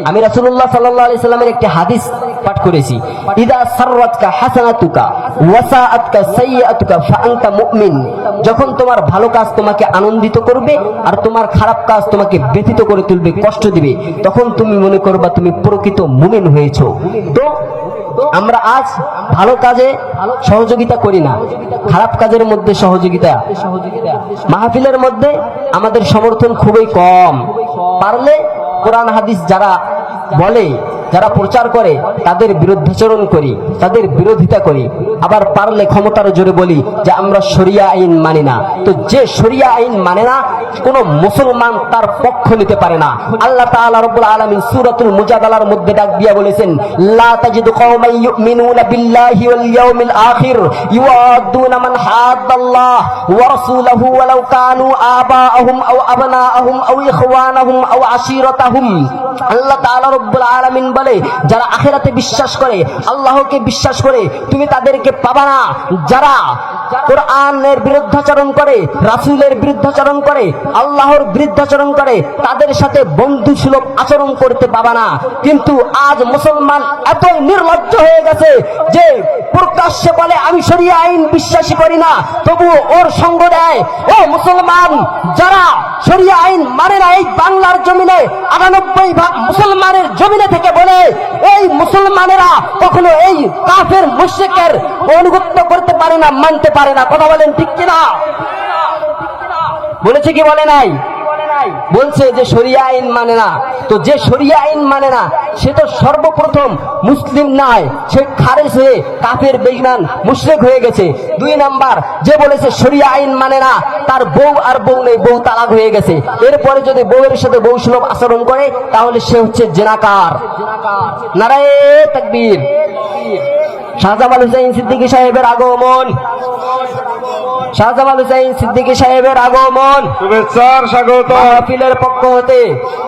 আমি রাসূলুল্লাহ সাল্লাল্লাহু আলাইহি সাল্লামের একটি হাদিস পাঠ করেছি, ইদা সাররাতকা হাসানাতুকা ওয়া সাআতকা সাইয়্যাতুকা ফাআনতা মুমিন। যখন তোমার ভালো কাজ তোমাকে আনন্দিত করবে আর তোমার খারাপ কাজ তোমাকে ব্যথিত করে তুলবে, কষ্ট দিবে, তখন তুমি মনে করবা তুমি প্রকৃত মুমিন হয়েছো। তো আমরা আজ ভালো কাজে সহযোগিতা করি না, খারাপ কাজের মধ্যে সহযোগিতা। মাহফিলের মধ্যে আমাদের সমর্থন খুবই কম। পারলে কোরআন হাদিস যারা বলে, যারা প্রচার করে, তাদের বিরুদ্ধাচরণ করি, তাদের বিরোধিতা করি। আবার পারলে ক্ষমতার জোরে বলি যে আমরা শরিয়া আইন মানি না। তো যে শরিয়া আইন মানে না, কোন মুসলমান তার পক্ষ নিতে পারে না। আল্লাহ তাআলা রব্বুল আলামিন সূরাতুল মুজাদালার মধ্যে ডাক দিয়া বলেছেন, লা তাজিদু কওমান ইউমিনুনা বিল্লাহি ওয়াল ইয়াউমিল আখির ইউআদুনা মান হাদ্দাল্লাহ ওয়া রাসূলুহু ওয়ালাউ কানু আবাআহুম আও আবনাআহুম আও ইখওয়ানাহুম আও আশীরাতাহুম। আল্লাহ তাআলা রব্বুল আলামিন বলে, যারা আখিরাতে বিশ্বাস করে, আল্লাহকে বিশ্বাস করে, তুমি তাদেরকে পাবা না যারা কোরআনের বিরুদ্ধাচরণ করে, রাসূলের বিরুদ্ধাচরণ করে, আল্লাহর বিরুদ্ধাচরণ করে, তাদের সাথে বন্ধু সুলভ আচরণ করতে পাবা না। কিন্তু আজ মুসলমান এতই নির্লজ্জ হয়ে গেছে যে প্রকাশ্যে বলে আমি শরিয়া আইন বিশ্বাসী করি না, তবুও ওর সঙ্গ দেয়। ও মুসলমান, যারা শরিয়া আইন মানে না, এই বাংলার জমিনে ৯৮% মুসলমানের জমিনে থেকে বলে, এই মুসলমানেরা কখনো এই কাফের মুশরিকের অনুগত্য করতে পারে না, মানতে পারে না। কথা বলেন ঠিক কিনা? বলেছে কি বলে নাই? বলছে যে শরিয়া আইন মানে না। তো যে শরিয়া আইন মানে না, সে তো সর্বপ্রথম মুসলিম নয়, সে খারেজ হয়ে কাফের বেঈমান মুশরিক হয়ে গেছে। ২ নাম্বার, যে বলেছে শরিয়া আইন মানে না, তার বউ আর বউ নেই, বউ তালাক হয়ে গেছে। এরপরে যদি বউয়ের সাথে বউ সুলভ আচরণ করে, তাহলে সে হচ্ছে জিনাকার। নারায়ে তাকবীর। শাহজামাল হুসাইন সিদ্দিকী সাহেবের আগমন, শাহজামাল হুসাইন সিদ্দিকী সাহেবের আগমন, শুভেচ্ছার স্বাগত, মাহফিলের পক্ষ হতে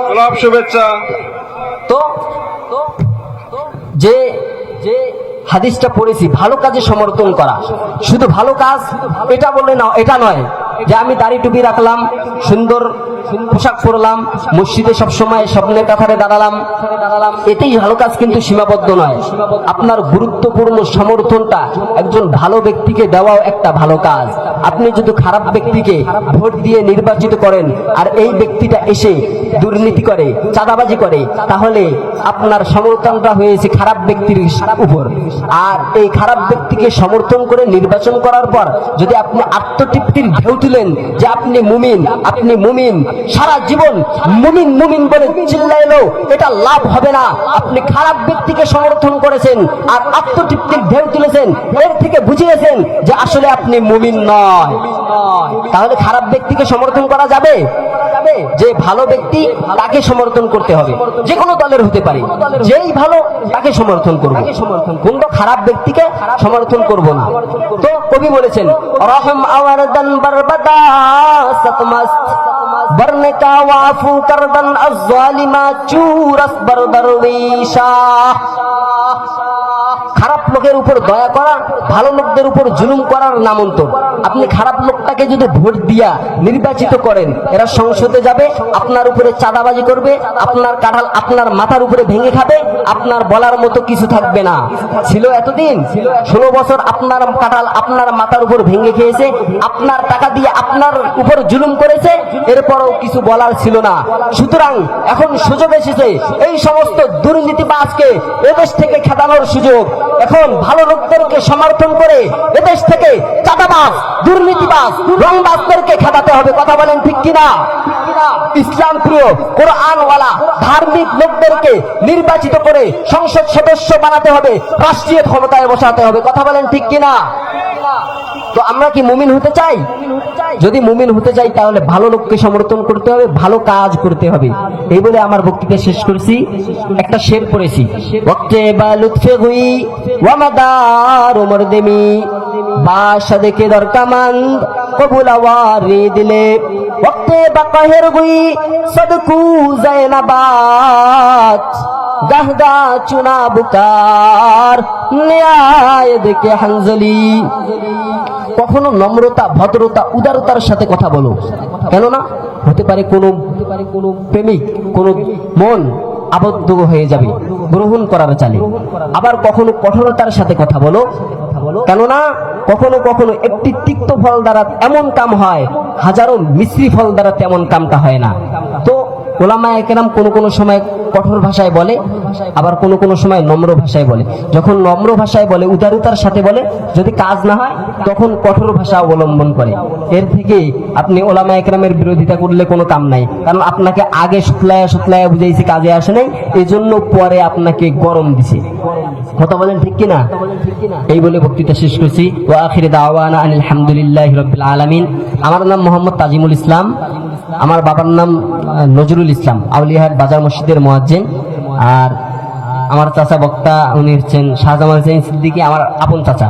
গোলাপ শুভেচ্ছা। তো যে যে হাদিসটা পড়েছি, ভালো কাজে সমর্থন করা, শুধু ভালো কাজ এটা বলে না, এটা নয় যে আমি দাড়ি টুপি রাখলাম, সুন্দর পোশাক পরলাম, মসজিদে সবসময় স্বপ্নের কাতারে দাঁড়ালাম, এতেই ভালো কাজ কিন্তু সীমাবদ্ধ নয়। আপনার গুরুত্বপূর্ণ সমর্থনটা একজন ভালো ব্যক্তিকে দেওয়াও একটা ভালো কাজ। আপনি যদি খারাপ ব্যক্তিকে ভোট দিয়ে নির্বাচিত করেন আর এই ব্যক্তিটা এসে দুর্নীতি করে, চাঁদাবাজি করে, তাহলে আপনার সমর্থনটা হয়েছে খারাপ ব্যক্তির উপর। আর এই খারাপ ব্যক্তিকে সমর্থন করে নির্বাচন করার পর যদি আপনি আত্মতৃপ্তির ঢেউ তুলেন যে আপনি মুমিন, আপনি মুমিন, সারা জীবন মুমিন মুমিন বলে চিল্লাইলেও এটা লাভ হবে না। আপনি খারাপ ব্যক্তিকে সমর্থন করেছেন আর আত্মতৃপ্তির ঢেউ তুলেছেন, এর থেকে বুঝিয়েছেন যে আসলে আপনি মুমিন নয়। তাহলে খারাপ ব্যক্তিকে সমর্থন করা যাবে? যে ভালো ব্যক্তি তাকে সমর্থন করতে হবে, যে কোনো দলের হতে পারে, যেই ভালো তাকে সমর্থন করব, কোন খারাপ ব্যক্তিকে সমর্থন করব না। তো কবি বলেছেন, রহম আওয়ারদান বরবাদা সতমস্ত বরনে কা ওয়াফু করদান আয-যালিমা চুরাস বরদরবিশা। খারাপ লোকের উপর দয়া করা, ভালো লোকদের উপর জুলুম করার নামান্তর। আপনি খারাপ লোকটাকে যদি ভোট দিয়া নির্বাচিত করেন, এরা সংসদে যাবে, আপনার উপরে চাঁদাবাজি করবে, আপনার কাঁঠাল আপনার মাথার উপরে ভেঙে খাবে, আপনার বলার মতো কিছু থাকবে না। ছিল এতদিন 16 বছর আপনার কাঁঠাল আপনার মাথার উপর ভেঙে খেয়েছে, আপনার টাকা দিয়ে আপনার উপর জুলুম করেছে, এরপরও কিছু বলার ছিল না। সুতরাং এখন সুযোগ এসেছে এই সমস্ত দুর্নীতিবাজকে এদেশ থেকে খেদানোর সুযোগ। এখন ভালো লোকদেরকে সমর্থন করে এদেশ থেকে চাঁদাবাজ, দুর্নীতিবাজ, রংবাজদেরকে খেদাতে হবে। কথা বলেন ঠিক কিনা? ইসলাম প্রিয়, কোরআনওয়ালা, ধার্মিক লোকদেরকে নির্বাচিত করে সংসদ সদস্য বানাতে হবে, রাষ্ট্রীয় ক্ষমতায় বসাতে হবে। কথা বলেন ঠিক কিনা? তো আমরা কি মুমিন হতে চাই? যদি মুমিন হতে চাই তাহলে ভালো লোককে সমর্থন করতে হবে, ভালো কাজ করতে হবে। এই বলে আমার বক্তৃতা শেষ করছি। একটা শের পড়েছি, ওয়াক্তে বা লুৎফে গুই ওয়া মাদার উমর দেমি বাশা দেখে দরকামান কবুল আওয়ারি দিলে ওয়াক্তে বা কাহের গুই সদকু জায়নাবাত গাহদা চুনা বুকার ন্যায় দেখে হানজলি। কখনো নম্রতা, ভদ্রতা, উদারতার সাথে কথা বলো, কেননা হতে পারে কোনো প্রেমিক, কোনো মন আবদ্ধ হয়ে যাবে গ্রহণ করার চালে। আবার কখনো কঠোরতার সাথে কথা বলো, কেননা কখনো কখনো একটি তিক্ত ফল দ্বারা এমন কাম হয়, হাজারো মিশ্রি ফল দ্বারা তেমন কামটা হয় না। তো ওলামায়ে কেরাম কোনো সময় কঠোর ভাষায় বলে, আবার কোনো সময় নম্র ভাষায় বলে। যখন নম্র ভাষায় বলে, উদারতার সাথে বলে, যদি কাজ না হয় তখন কঠোর ভাষা অবলম্বন করে। এর থেকে আপনি ওলামায়ে কেরামের বিরোধিতা করলে কোনো কাম নাই, কারণ আপনাকে আগে শুতলায়া বুঝাইছে, কাজে আসে নাই, এই জন্য পরে আপনাকে গরম দিছে। কথা বলেন ঠিক কিনা? এই বলে বক্তৃতা শেষ করছি। ওয়া আখির দাওয়ানা আনিল হামদুলিল্লাহি রাব্বিল আলামিন। আমার নাম মোহাম্মদ তাজিমুল ইসলাম, আমার বাবার নাম নজরুল ইসলাম, আউলিয়াহাট বাজার মসজিদের মুয়াজ্জিন। আর আমার চাচা বক্তা উনি হচ্ছেন শাহজামাল হোসেন সিদ্দিকী, আমার আপন চাচা।